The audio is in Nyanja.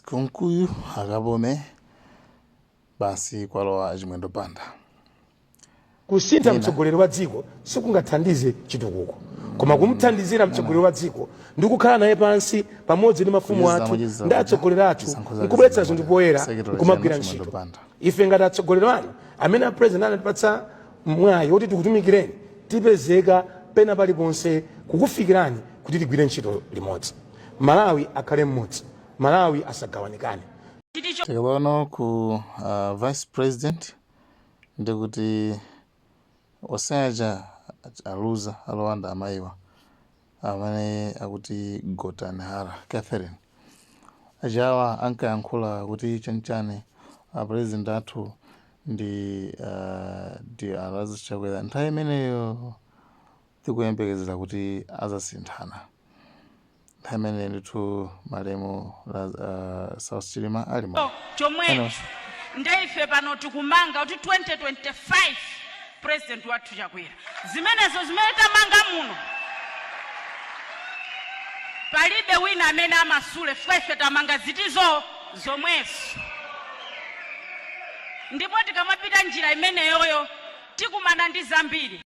Kunkuyu akapome basi kwalowa chimwendo panda. Kusintha mtsogoleri wa dziko sikungathandize chitukuko, koma kumthandizira mtsogoleri wa dziko ndi kukhala naye pansi pamodzi ndi mafumu athu ndi atsogoleri athu nkubweretsa zinthu poyera nkumagwira ntchito. Ife ngati atsogoleri anu amene president anatipatsa mwayi woti tikutumikireni tipezeka pena paliponse kukufikirani kuti tigwire ntchito limodzi. Malawi akhale mmodzi, Malawi asagawanikane. Tikapano ku vice president ndikuti osaja aluza alowanda amaiwa amene akuti Gotanhara Catherine ajawa ankayankhula kuti chanchane president athu ndi alazi chakwera nthawi imeneyo tikuyembekezera kuti azasinthana. Nthawi imeneyo ndithu malemu South Chilima alimo chomwe ndaife pano tikumanga kuti 2025 president wathu chakwera zimenezo zimene tamanga muno palibe wina amene amasule ife tamanga zitizo zomweso, ndipo tikamapita njira imeneyoyo tikumana ndi zambiri.